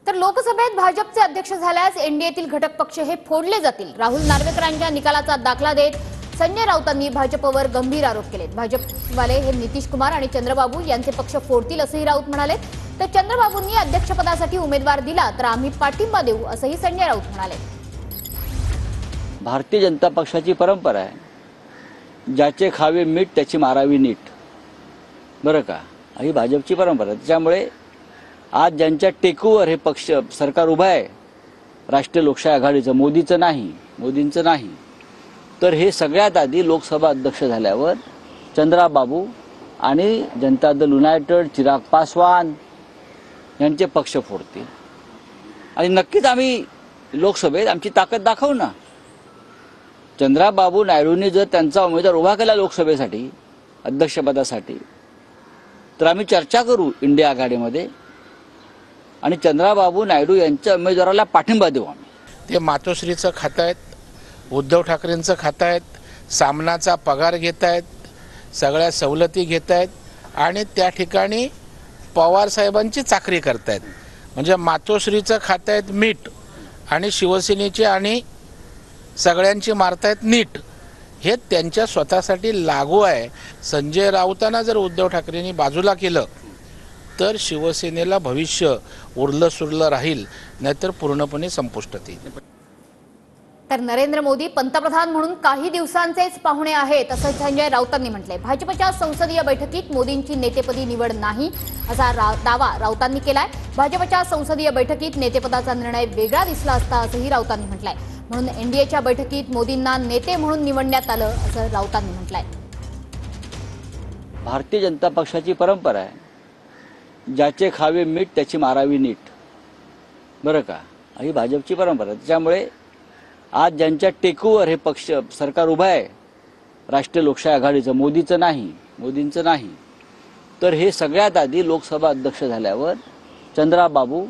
तर लोकसभेत भाजपचे अध्यक्ष झाल्यास एनडीएतील घटक पक्ष हे फोडले जातील। राहुल नार्वेकरांच्या निकालाचा दाखला देत संजय राऊतांनी भाजपवर गंभीर आरोप केले। भाजपवाले हे नितीश कुमार आणि चंद्रबाबू यांचे पक्ष फोडतील असंही राऊत म्हणाले। तर चंद्रबाबूंनी अध्यक्षपदासाठी उमेदवार दिला तर आम्ही पाठिंबा देऊ असंही संजय राऊत म्हणाले। भारतीय जनता पक्षाची परंपरा आहे, ज्याचे खावे मीठ त्याची मारावी नीट, बरं का, ही भाजपची परंपरा। त्याच्यामुळे आज ज्यांच्या टेकूवर हे पक्ष सरकार उभा आहे, राष्ट्रीय लोकशाही आघाडीचं, मोदींचं नाही, तर हे सगळ्यात आधी लोकसभा अध्यक्ष झाल्यावर चंद्राबाबू आणि जनता दल युनायटेड, चिराग पासवान यांचे पक्ष फोडतील। आणि नक्कीच आम्ही लोकसभेत आमची ताकद दाखवू ना। चंद्राबाबू नायडूंनी जर त्यांचा उमेदवार उभा केला लोकसभेसाठी, अध्यक्षपदासाठी, तर आम्ही चर्चा करू इंडिया आघाडीमध्ये आणि चंद्राबाबू नायडू यांच्या उमेदवाराला पाठिंबा देऊ आम्ही। ते मातोश्रीचं खात आहेत, उद्धव ठाकरेंचं खात आहेत, सामनाचा पगार घेत आहेत, सगळ्या सवलती घेत आहेत आणि त्या ठिकाणी पवार साहेबांची चाकरी करतायत। म्हणजे मातोश्रीचं खात आहेत मीठ आणि शिवसेनेचे आणि सगळ्यांची मारतायत नीट, हे त्यांच्या स्वतःसाठी लागू आहे। संजय राऊतांना जर उद्धव ठाकरेंनी बाजूला केलं तर शिवसेनेला भविष्य उरलं सुरलं राहील, नाहीतर पूर्णपणे संपुष्टात येईल। तर नरेंद्र मोदी पंतप्रधान म्हणून काही दिवसांचेच पाहुणे आहेत असं संजय राऊतांनी म्हटलंय। भाजपच्या संसदीय बैठकीत मोदींची नेतेपदी निवड नाही असा दावा राऊतांनी केलाय। भाजपच्या संसदीय बैठकीत नेतेपदाचा निर्णय वेगळा दिसला असता असंही राऊतांनी म्हटलंय। म्हणून एनडीएच्या बैठकीत मोदींना नेते म्हणून निवडण्यात आलं असं राऊतांनी म्हटलंय। भारतीय जनता पक्षाची परंपरा आहे, ज्याचे खावे मीठ त्याची मारावी नीट, बरं का, ही भाजपची परंपरा। त्याच्यामुळे आज ज्यांच्या टेकूवर हे पक्ष सरकार उभा आहे, राष्ट्रीय लोकशाही आघाडीचं, मोदींचं नाही, तर हे सगळ्यात आधी लोकसभा अध्यक्ष झाल्यावर चंद्राबाबू